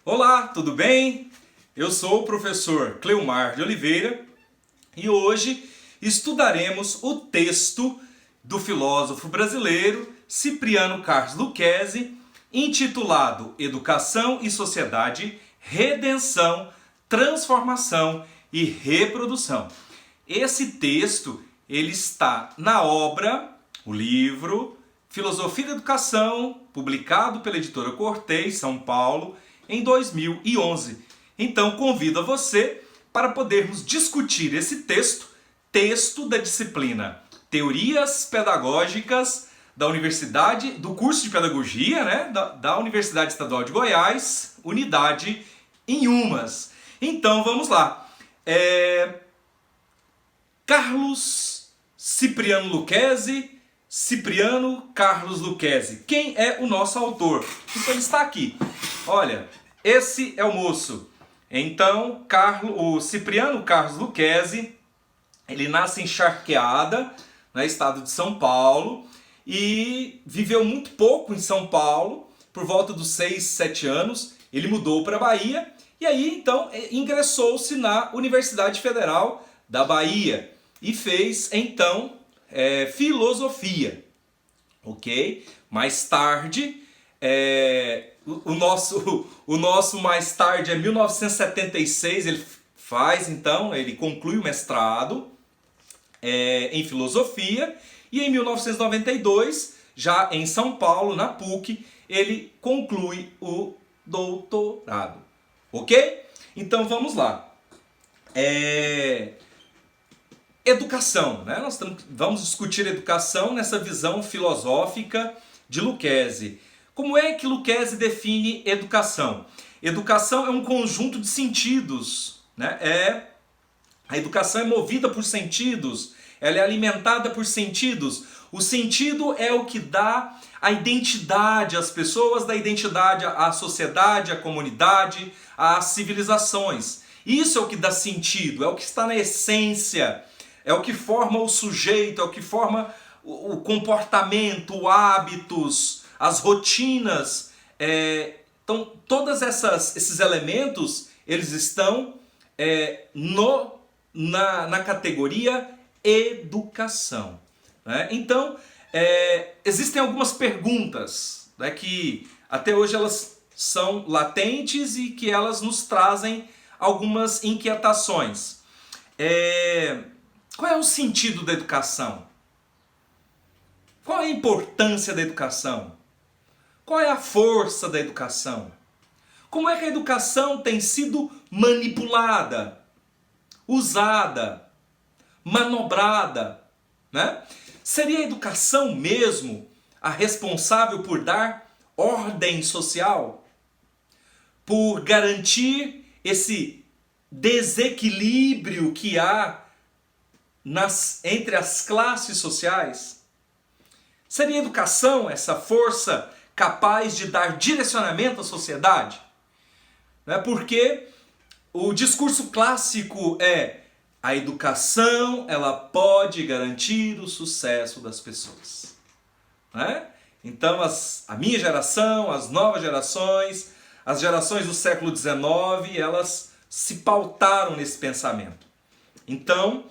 Olá, tudo bem? Eu sou o professor Cleumar de Oliveira e hoje estudaremos o texto do filósofo brasileiro Cipriano Carlos Lucchesi, intitulado Educação e Sociedade, Redenção, Transformação e Reprodução. Esse texto ele está na obra, o livro Filosofia da Educação, publicado pela editora Cortez, São Paulo, em 2011. Então convido a você para podermos discutir esse texto da disciplina Teorias Pedagógicas da Universidade, do curso de Pedagogia, da Universidade Estadual de Goiás, unidade Inhumas. Então vamos lá. Carlos Cipriano Lucchesi, Cipriano Carlos Lucchesi. Quem é o nosso autor? Então ele está aqui. Olha, esse é o moço. Então, o Cipriano Carlos Lucchesi, ele nasce em Charqueada, no estado de São Paulo, e viveu muito pouco em São Paulo, por volta dos 6, 7 anos. Ele mudou para a Bahia, e aí então ingressou-se na Universidade Federal da Bahia, e fez então filosofia, ok? Mais tarde, o nosso mais tarde é 1976, ele conclui o mestrado em filosofia, e em 1992, já em São Paulo, na PUC, ele conclui o doutorado, ok? Então vamos lá. Educação, né? Nós vamos discutir educação nessa visão filosófica de Lucchesi. Como é que Lucchesi define educação? Educação é um conjunto de sentidos, né? A educação é movida por sentidos, ela é alimentada por sentidos. O sentido é o que dá a identidade às pessoas, dá identidade à sociedade, à comunidade, às civilizações. Isso é o que dá sentido, é o que está na essência, é o que forma o sujeito, é o que forma o comportamento, hábitos, as rotinas. Então, todos esses elementos, eles estão na categoria educação, né? Então, existem algumas perguntas, né, que até hoje elas são latentes e que elas nos trazem algumas inquietações. Qual é o sentido da educação? Qual é a importância da educação? Qual é a força da educação? Como é que a educação tem sido manipulada, usada, manobrada, né? Seria a educação mesmo a responsável por dar ordem social? Por garantir esse desequilíbrio que há entre as classes sociais? Seria a educação essa força capaz de dar direcionamento à sociedade? Porque o discurso clássico a educação ela pode garantir o sucesso das pessoas, né? Então a minha geração, as novas gerações, as gerações do século XIX, elas se pautaram nesse pensamento. Então,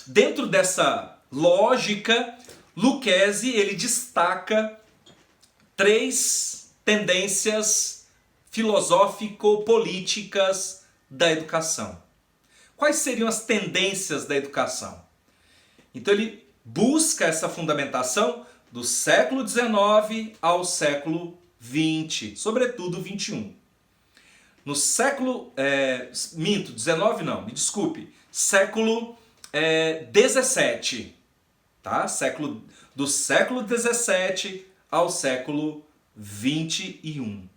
dentro dessa lógica, Lucchesi ele destaca 3 tendências filosófico-políticas da educação. Quais seriam as tendências da educação? Então ele busca essa fundamentação do século XIX ao século XX, sobretudo o XXI. No século... século XVII, tá? Do século XVII ao século XXI.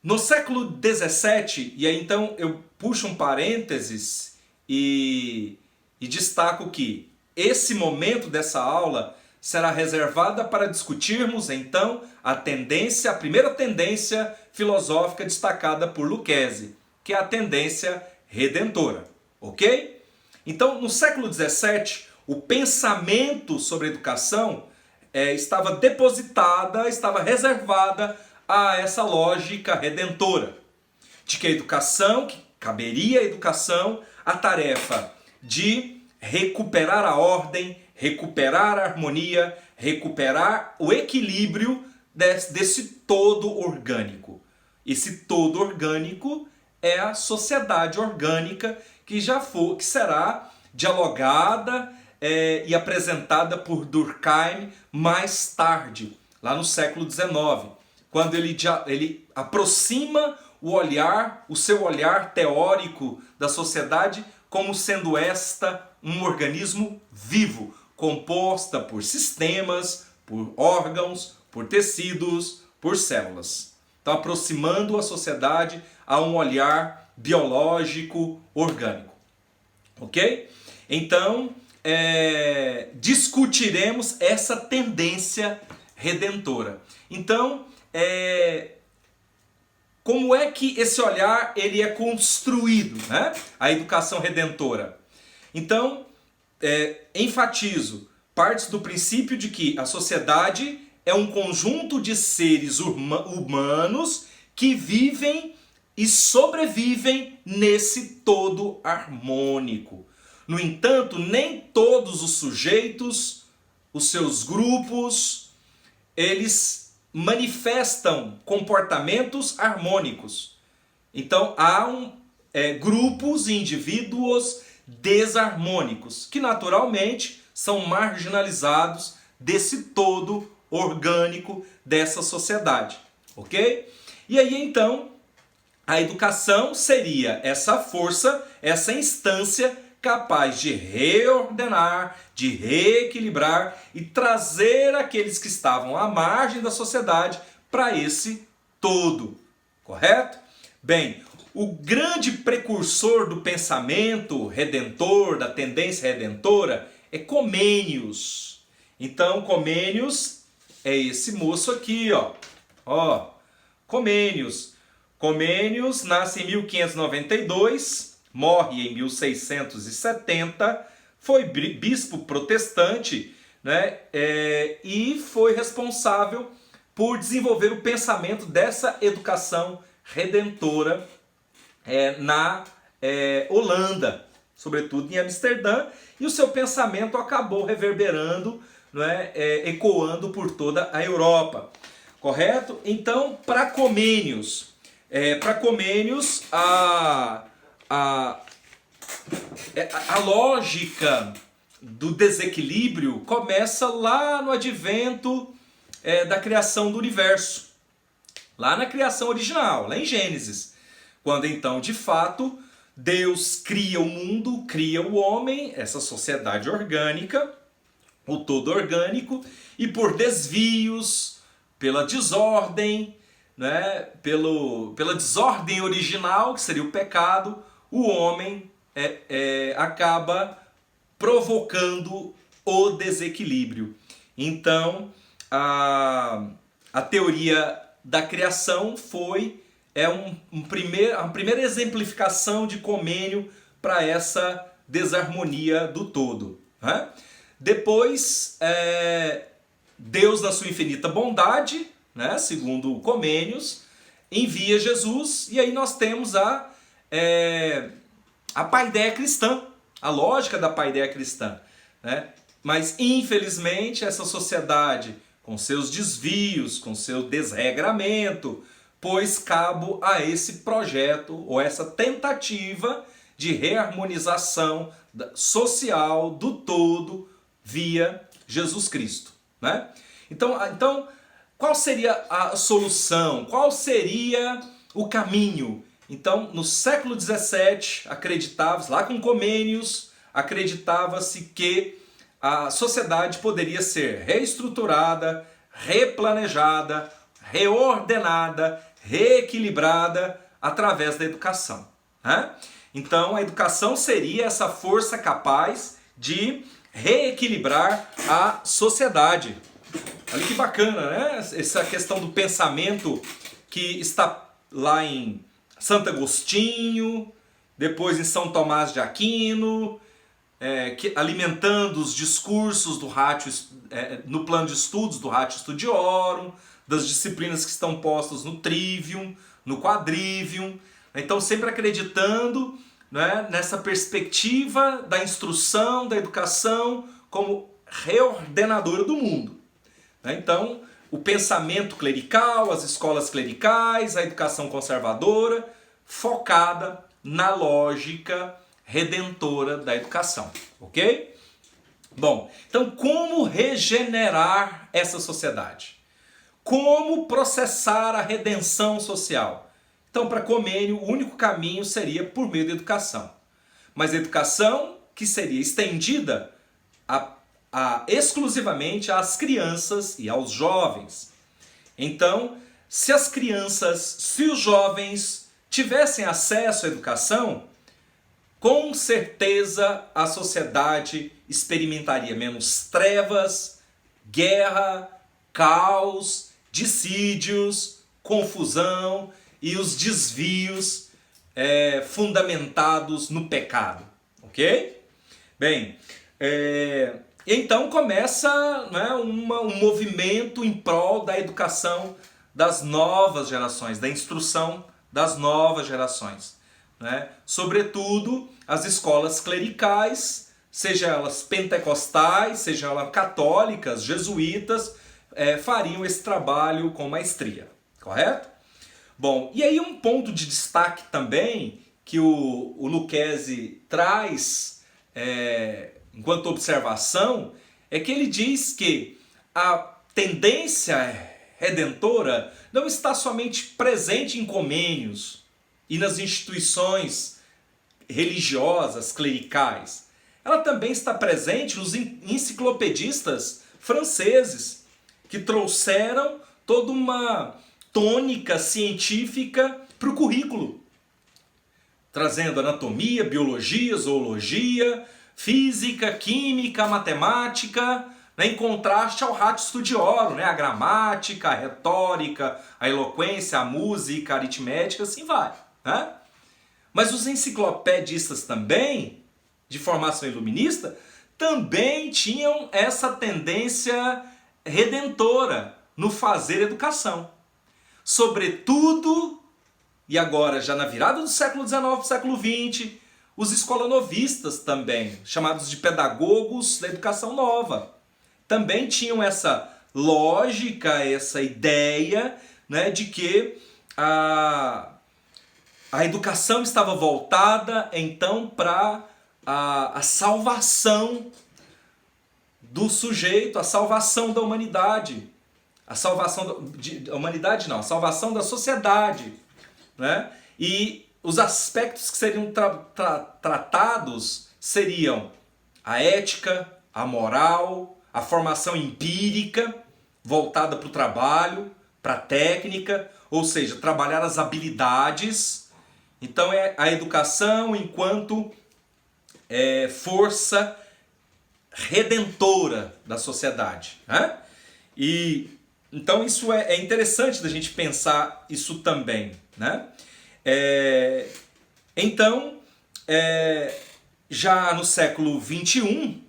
No século XVII, e aí então eu puxo um parênteses e destaco que esse momento dessa aula será reservada para discutirmos então a primeira tendência filosófica destacada por Lucchesi, que é a tendência redentora, ok? Então, no século XVII, o pensamento sobre educação estava reservada a essa lógica redentora, de que a educação, que caberia à educação a tarefa de recuperar a ordem, recuperar a harmonia, recuperar o equilíbrio desse todo orgânico. Esse todo orgânico é a sociedade orgânica que será dialogada e apresentada por Durkheim mais tarde, lá no século XIX, quando ele aproxima o seu olhar teórico da sociedade como sendo esta um organismo vivo, composta por sistemas, por órgãos, por tecidos, por células. Então, aproximando a sociedade a um olhar biológico orgânico. Ok? Então, discutiremos essa tendência redentora. Então, como é que esse olhar ele é construído, né? A educação redentora. Então, enfatizo, parte do princípio de que a sociedade é um conjunto de seres humanos que vivem e sobrevivem nesse todo harmônico. No entanto, nem todos os sujeitos, os seus grupos, eles manifestam comportamentos harmônicos. Então, há grupos e indivíduos desarmônicos, que naturalmente são marginalizados desse todo orgânico dessa sociedade, ok? E aí então, a educação seria essa força, essa instância capaz de reordenar, de reequilibrar e trazer aqueles que estavam à margem da sociedade para esse todo, correto? Bem, o grande precursor do pensamento redentor, da tendência redentora, é Comênios. Então, Comênios é esse moço aqui, ó. Comênios. Comênios nasce em 1592, morre em 1670, foi bispo protestante, né? E foi responsável por desenvolver o pensamento dessa educação redentora na Holanda, sobretudo em Amsterdã, e o seu pensamento acabou reverberando, né, ecoando por toda a Europa, correto? Então, para Comênios, a lógica do desequilíbrio começa lá no advento da criação do universo, lá na criação original, lá em Gênesis, quando então, de fato, Deus cria o mundo, cria o homem, essa sociedade orgânica, o todo orgânico, e por desvios, pela desordem, né, pela desordem original, que seria o pecado, o homem acaba provocando o desequilíbrio. Então, a teoria da criação a primeira exemplificação de Comênio para essa desarmonia do todo, né? Depois, Deus, na sua infinita bondade, né, segundo Comênios, envia Jesus, e aí nós temos a paideia cristã, a lógica da paideia cristã, né? Mas, infelizmente, essa sociedade, com seus desvios, com seu desregramento, pôs cabo a esse projeto, ou essa tentativa de reharmonização social do todo via Jesus Cristo, né? Então, qual seria a solução? Qual seria o caminho? Então, no século XVII, acreditava-se, lá com Comênios, acreditava-se que a sociedade poderia ser reestruturada, replanejada, reordenada, reequilibrada através da educação, né? Então, a educação seria essa força capaz de reequilibrar a sociedade. Olha que bacana, né? Essa questão do pensamento que está lá em Santo Agostinho, depois em São Tomás de Aquino, alimentando os discursos do Ratio, no plano de estudos do Ratio Studiorum, das disciplinas que estão postas no trivium, no quadrivium. Então sempre acreditando, né, nessa perspectiva da instrução, da educação como reordenadora do mundo. Então o pensamento clerical, as escolas clericais, a educação conservadora, focada na lógica redentora da educação, ok? Bom, então como regenerar essa sociedade? Como processar a redenção social? Então, para Comênio, o único caminho seria por meio da educação. Mas a educação que seria estendida exclusivamente às crianças e aos jovens. Então, se as crianças, se os jovens tivessem acesso à educação, com certeza a sociedade experimentaria menos trevas, guerra, caos, dissídios, confusão e os desvios fundamentados no pecado, ok? Bem, então começa, né, um movimento em prol da educação das novas gerações, da instrução das novas gerações, né? Sobretudo as escolas clericais, seja elas pentecostais, seja elas católicas, jesuítas, fariam esse trabalho com maestria, correto? Bom, e aí um ponto de destaque também que o Lucchesi traz enquanto observação é que ele diz que a tendência redentora não está somente presente em Comênios e nas instituições religiosas, clericais. Ela também está presente nos enciclopedistas franceses, que trouxeram toda uma tônica científica para o currículo, trazendo anatomia, biologia, zoologia, física, química, matemática, né, em contraste ao ratio studiorum, né, a gramática, a retórica, a eloquência, a música, a aritmética, assim vai, né? Mas os enciclopedistas também, de formação iluminista, também tinham essa tendência redentora no fazer educação. Sobretudo, e agora já na virada do século XIX para o século XX, os escolanovistas também, chamados de pedagogos da educação nova, também tinham essa lógica, essa ideia, né, de que a educação estava voltada então para a salvação do sujeito, a salvação da humanidade, a salvação da humanidade não, a salvação da sociedade, né? E os aspectos que seriam tratados seriam a ética, a moral, a formação empírica voltada para o trabalho, para a técnica, ou seja, trabalhar as habilidades. Então é a educação enquanto força redentora da sociedade, né? E então isso é interessante da gente pensar isso também, né? Então, já no século 21,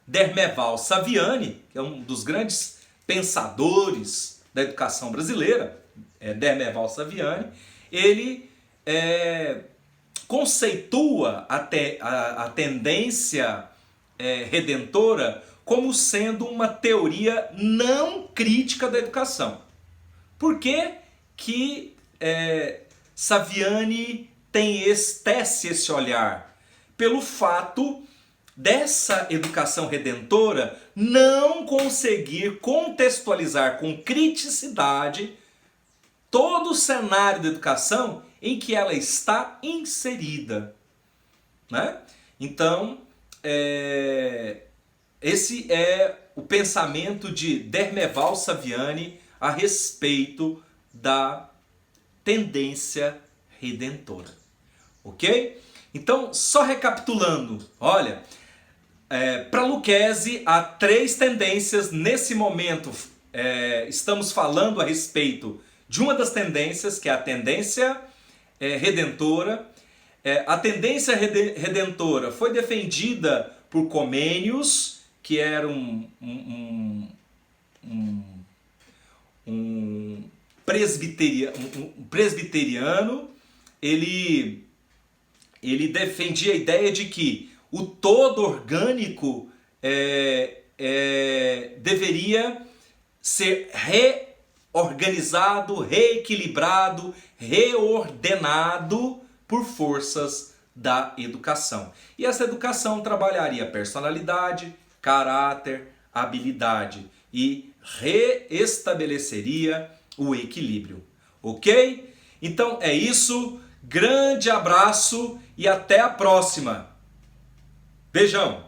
Dermeval Saviani, que é um dos grandes pensadores da educação brasileira, Dermeval Saviani, ele conceitua a tendência redentora como sendo uma teoria não crítica da educação. Por que que Saviani tece esse olhar? Pelo fato dessa educação redentora não conseguir contextualizar com criticidade todo o cenário da educação em que ela está inserida, né? Então, esse é o pensamento de Dermeval Saviani a respeito da tendência redentora, ok? Então, só recapitulando, olha, para Lucchesi há três tendências nesse momento. Estamos falando a respeito de uma das tendências, que é a tendência redentora. A tendência redentora foi defendida por Comênios, que era um presbiteriano, ele defendia a ideia de que o todo orgânico deveria ser reorganizado, reequilibrado, reordenado por forças da educação. E essa educação trabalharia personalidade, caráter, habilidade e reestabeleceria o equilíbrio. Ok? Então é isso. Grande abraço e até a próxima. Beijão!